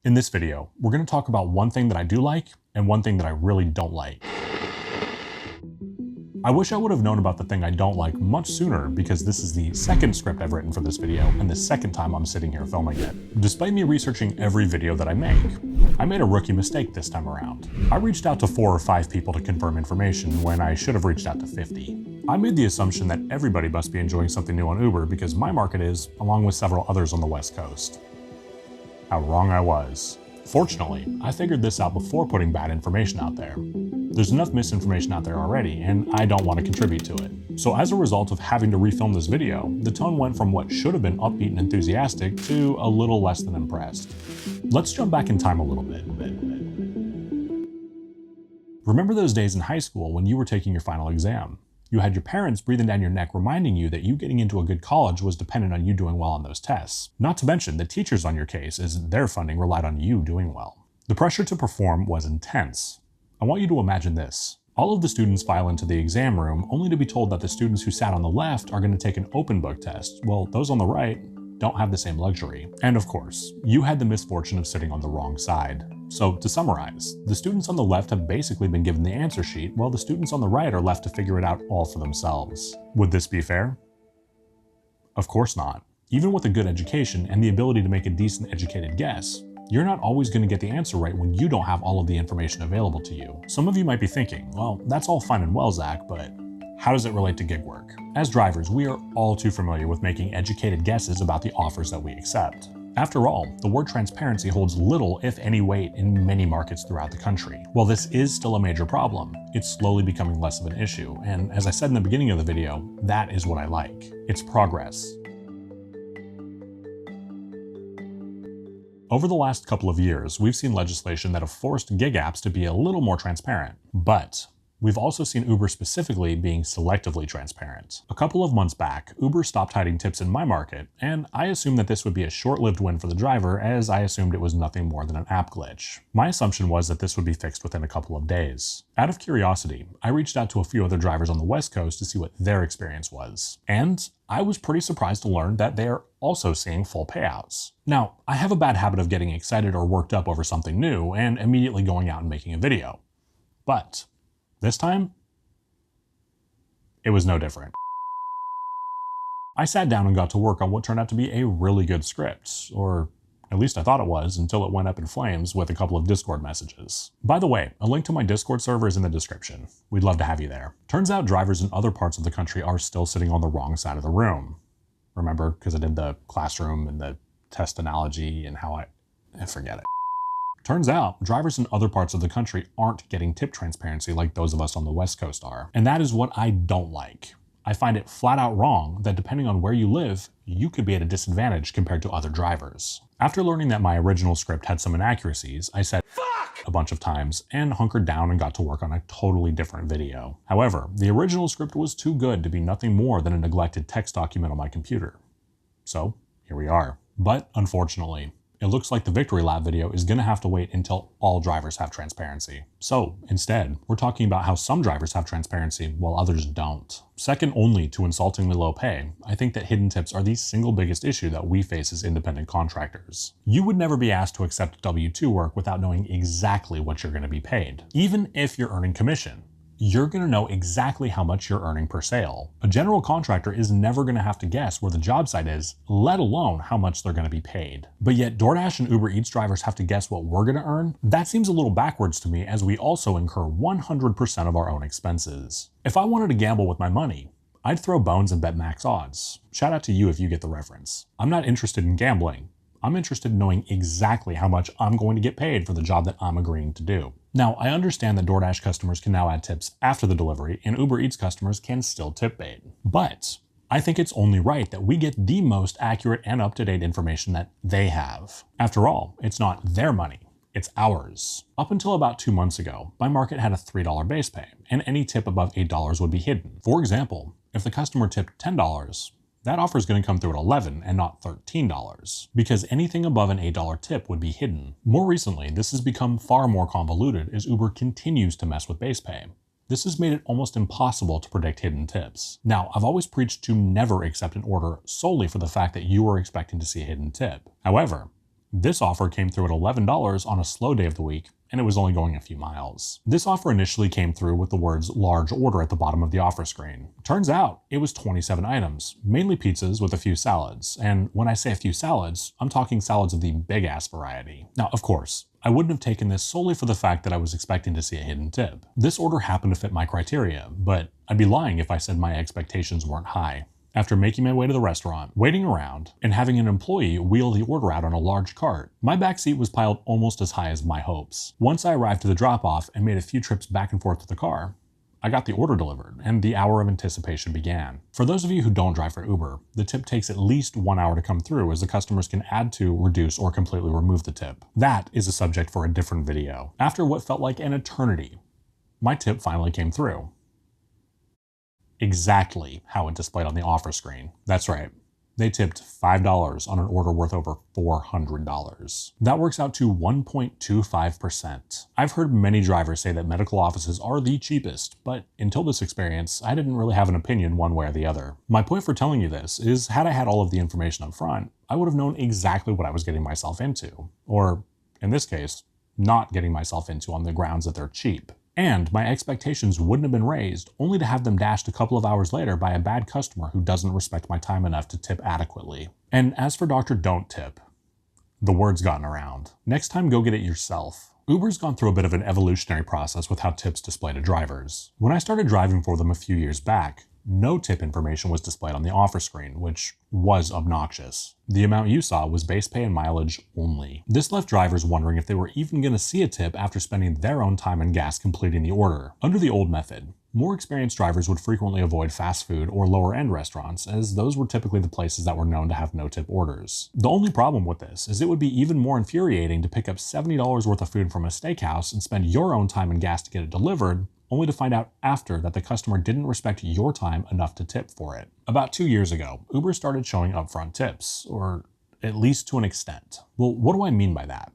In this video, we're going to talk about one thing that I do like and one thing that I really don't like. I wish I would have known about the thing I don't like much sooner, because this is the second script I've written for this video and the second time I'm sitting here filming it. Despite me researching every video that I make, I made a rookie mistake this time around. I reached out to 4 or 5 people to confirm information when I should have reached out to 50. I made the assumption that everybody must be enjoying something new on Uber because my market is, along with several others on the West Coast. How wrong I was. Fortunately, I figured this out before putting bad information out there. There's enough misinformation out there already, and I don't want to contribute to it. So as a result of having to refilm this video, the tone went from what should have been upbeat and enthusiastic to a little less than impressed. Let's jump back in time a little bit. Remember those days in high school when you were taking your final exam? You had your parents breathing down your neck reminding you that you getting into a good college was dependent on you doing well on those tests. Not to mention the teachers on your case, as their funding relied on you doing well. The pressure to perform was intense. I want you to imagine this. All of the students file into the exam room only to be told that the students who sat on the left are going to take an open book test, while those on the right don't have the same luxury. And of course, you had the misfortune of sitting on the wrong side. So to summarize, the students on the left have basically been given the answer sheet, while the students on the right are left to figure it out all for themselves. Would this be fair? Of course not. Even with a good education and the ability to make a decent educated guess, you're not always going to get the answer right when you don't have all of the information available to you. Some of you might be thinking, well, that's all fine and well, Zach, but how does it relate to gig work? As drivers, we are all too familiar with making educated guesses about the offers that we accept. After all, the word transparency holds little, if any, weight in many markets throughout the country. While this is still a major problem, it's slowly becoming less of an issue, and as I said in the beginning of the video, that is what I like. It's progress. Over the last couple of years, we've seen legislation that have forced gig apps to be a little more transparent, but we've also seen Uber specifically being selectively transparent. A couple of months back, Uber stopped hiding tips in my market, and I assumed that this would be a short-lived win for the driver, as I assumed it was nothing more than an app glitch. My assumption was that this would be fixed within a couple of days. Out of curiosity, I reached out to a few other drivers on the West Coast to see what their experience was, and I was pretty surprised to learn that they are also seeing full payouts. Now, I have a bad habit of getting excited or worked up over something new and immediately going out and making a video. But this time, it was no different. I sat down and got to work on what turned out to be a really good script, or at least I thought it was, until it went up in flames with a couple of Discord messages. By the way, a link to my Discord server is in the description. We'd love to have you there. Turns out drivers in other parts of the country are still sitting on the wrong side of the room. Remember, because I did the classroom and the test analogy and how forget it. Turns out, drivers in other parts of the country aren't getting tip transparency like those of us on the West Coast are. And that is what I don't like. I find it flat out wrong that depending on where you live, you could be at a disadvantage compared to other drivers. After learning that my original script had some inaccuracies, I said "fuck" a bunch of times and hunkered down and got to work on a totally different video. However, the original script was too good to be nothing more than a neglected text document on my computer. So here we are. But unfortunately, it looks like the victory lap video is going to have to wait until all drivers have transparency. So instead, we're talking about how some drivers have transparency while others don't. Second only to insultingly low pay, I think that hidden tips are the single biggest issue that we face as independent contractors. You would never be asked to accept W-2 work without knowing exactly what you're going to be paid. Even if you're earning commission, you're going to know exactly how much you're earning per sale. A general contractor is never going to have to guess where the job site is, let alone how much they're going to be paid. But yet DoorDash and Uber Eats drivers have to guess what we're going to earn? That seems a little backwards to me, as we also incur 100% of our own expenses. If I wanted to gamble with my money, I'd throw bones and bet max odds. Shout out to you if you get the reference. I'm not interested in gambling. I'm interested in knowing exactly how much I'm going to get paid for the job that I'm agreeing to do. Now, I understand that DoorDash customers can now add tips after the delivery, and Uber Eats customers can still tip bait. But I think it's only right that we get the most accurate and up-to-date information that they have. After all, it's not their money, it's ours. Up until about 2 months ago, my market had a $3 base pay, and any tip above $8 would be hidden. For example, if the customer tipped $10, that offer is going to come through at $11 and not $13, because anything above an $8 tip would be hidden. More recently, this has become far more convoluted as Uber continues to mess with base pay. This has made it almost impossible to predict hidden tips. Now, I've always preached to never accept an order solely for the fact that you are expecting to see a hidden tip. However, This offer came through at $11 on a slow day of the week, and it was only going a few miles. This offer initially came through with the words large order at the bottom of the offer screen. Turns out it was 27 items, mainly pizzas with a few salads. And when I say a few salads, I'm talking salads of the big ass variety. Now, of course, I wouldn't have taken this solely for the fact that I was expecting to see a hidden tip. This order happened to fit my criteria, but I'd be lying if I said my expectations weren't high. After making my way to the restaurant, waiting around, and having an employee wheel the order out on a large cart, my backseat was piled almost as high as my hopes. Once I arrived to the drop-off and made a few trips back and forth to the car, I got the order delivered, and the hour of anticipation began. For those of you who don't drive for Uber, the tip takes at least 1 hour to come through, as the customers can add to, reduce, or completely remove the tip. That is a subject for a different video. After what felt like an eternity, my tip finally came through. Exactly how it displayed on the offer screen. That's right. They tipped $5 on an order worth over $400. That works out to 1.25%. I've heard many drivers say that medical offices are the cheapest, but until this experience, I didn't really have an opinion one way or the other. My point for telling you this is, had I had all of the information up front, I would have known exactly what I was getting myself into. Or, in this case, not getting myself into on the grounds that they're cheap. And my expectations wouldn't have been raised, only to have them dashed a couple of hours later by a bad customer who doesn't respect my time enough to tip adequately. And as for Dr. Don't Tip, the word's gotten around. Next time, go get it yourself. Uber's gone through a bit of an evolutionary process with how tips display to drivers. When I started driving for them a few years back, no tip information was displayed on the offer screen, which was obnoxious. The amount you saw was base pay and mileage only. This left drivers wondering if they were even going to see a tip after spending their own time and gas completing the order. Under the old method, more experienced drivers would frequently avoid fast food or lower-end restaurants, as those were typically the places that were known to have no-tip orders. The only problem with this is it would be even more infuriating to pick up $70 worth of food from a steakhouse and spend your own time and gas to get it delivered, only to find out after that the customer didn't respect your time enough to tip for it. About 2 years ago, Uber started showing upfront tips, or at least to an extent. Well, what do I mean by that?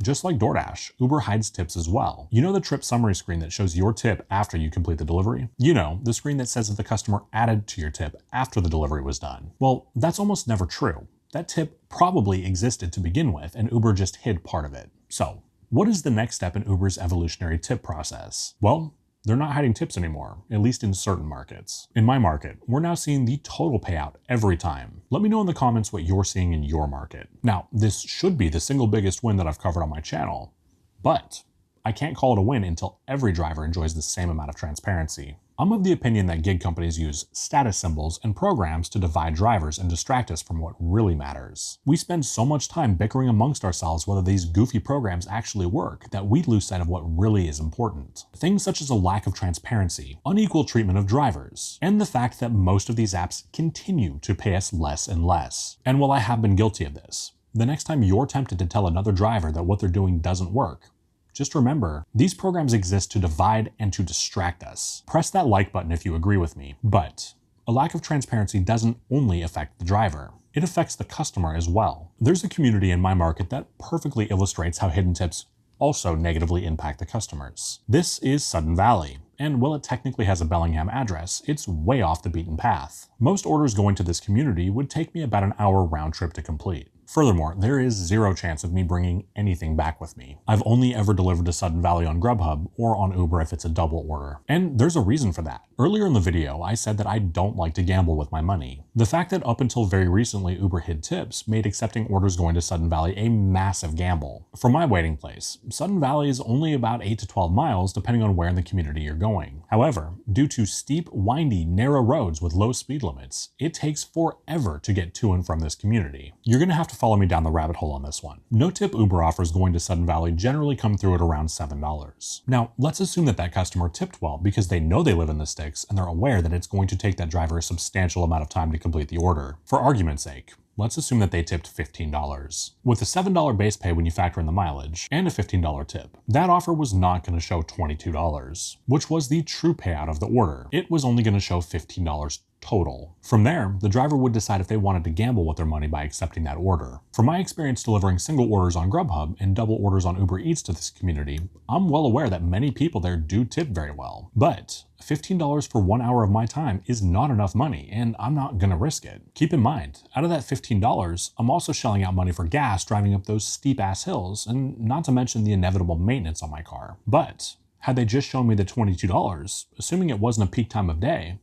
Just like DoorDash, Uber hides tips as well. You know the trip summary screen that shows your tip after you complete the delivery? You know, the screen that says that the customer added to your tip after the delivery was done. Well, that's almost never true. That tip probably existed to begin with, and Uber just hid part of it. So, what is the next step in Uber's evolutionary tip process? Well, they're not hiding tips anymore, at least in certain markets. In my market, we're now seeing the total payout every time. Let me know in the comments what you're seeing in your market. Now, this should be the single biggest win that I've covered on my channel, but I can't call it a win until every driver enjoys the same amount of transparency. I'm of the opinion that gig companies use status symbols and programs to divide drivers and distract us from what really matters. We spend so much time bickering amongst ourselves whether these goofy programs actually work that we lose sight of what really is important. Things such as a lack of transparency, unequal treatment of drivers, and the fact that most of these apps continue to pay us less and less. And while I have been guilty of this, the next time you're tempted to tell another driver that what they're doing doesn't work, just remember, these programs exist to divide and to distract us. Press that like button if you agree with me. But a lack of transparency doesn't only affect the driver. It affects the customer as well. There's a community in my market that perfectly illustrates how hidden tips also negatively impact the customers. This is Sudden Valley, and while it technically has a Bellingham address, it's way off the beaten path. Most orders going to this community would take me about an hour round trip to complete. Furthermore, there is zero chance of me bringing anything back with me. I've only ever delivered to Sudden Valley on Grubhub or on Uber if it's a double order. And there's a reason for that. Earlier in the video, I said that I don't like to gamble with my money. The fact that up until very recently Uber hid tips made accepting orders going to Sudden Valley a massive gamble. From my waiting place, Sudden Valley is only about 8 to 12 miles depending on where in the community you're going. However, due to steep, windy, narrow roads with low speed limits, it takes forever to get to and from this community. You're going to have to follow me down the rabbit hole on this one. No-tip Uber offers going to Sudden Valley generally come through at around $7. Now, let's assume that that customer tipped well because they know they live in the sticks and they're aware that it's going to take that driver a substantial amount of time to complete the order. For argument's sake, let's assume that they tipped $15. With a $7 base pay when you factor in the mileage, and a $15 tip, that offer was not going to show $22, which was the true payout of the order. It was only going to show $15 total. From there, the driver would decide if they wanted to gamble with their money by accepting that order. From my experience delivering single orders on Grubhub and double orders on Uber Eats to this community, I'm well aware that many people there do tip very well. But $15 for 1 hour of my time is not enough money, and I'm not gonna risk it. Keep in mind, out of that $15, I'm also shelling out money for gas driving up those steep ass hills, and not to mention the inevitable maintenance on my car. But had they just shown me the $22, assuming it wasn't a peak time of day,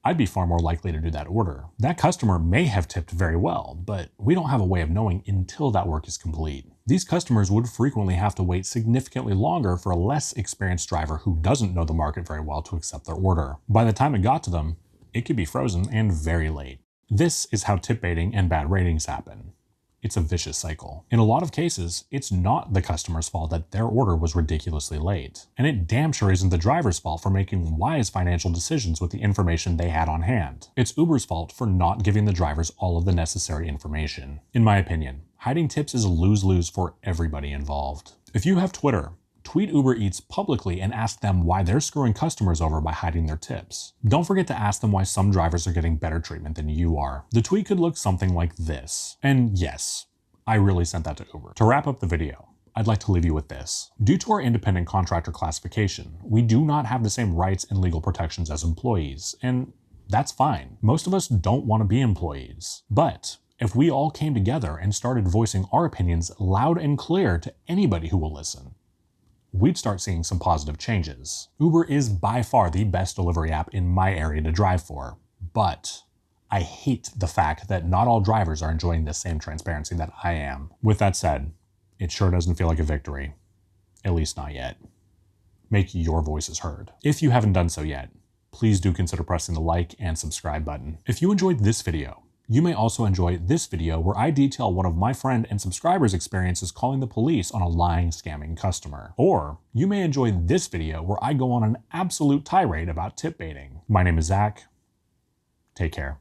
I'd be far more likely to do that order. That customer may have tipped very well, but we don't have a way of knowing until that work is complete. These customers would frequently have to wait significantly longer for a less experienced driver who doesn't know the market very well to accept their order. By the time it got to them, it could be frozen and very late. This is how tip baiting and bad ratings happen. It's a vicious cycle. In a lot of cases, it's not the customer's fault that their order was ridiculously late. And it damn sure isn't the driver's fault for making wise financial decisions with the information they had on hand. It's Uber's fault for not giving the drivers all of the necessary information. In my opinion, hiding tips is a lose-lose for everybody involved. If you have Twitter, tweet Uber Eats publicly and ask them why they're screwing customers over by hiding their tips. Don't forget to ask them why some drivers are getting better treatment than you are. The tweet could look something like this. And yes, I really sent that to Uber. To wrap up the video, I'd like to leave you with this. Due to our independent contractor classification, we do not have the same rights and legal protections as employees, and that's fine. Most of us don't want to be employees. But if we all came together and started voicing our opinions loud and clear to anybody who will listen, we'd start seeing some positive changes. Uber is by far the best delivery app in my area to drive for, but I hate the fact that not all drivers are enjoying the same transparency that I am. With that said, it sure doesn't feel like a victory. At least not yet. Make your voices heard. If you haven't done so yet, please do consider pressing the like and subscribe button. If you enjoyed this video, you may also enjoy this video where I detail one of my friend and subscribers' experiences calling the police on a lying, scamming customer. Or you may enjoy this video where I go on an absolute tirade about tip baiting. My name is Zach. Take care.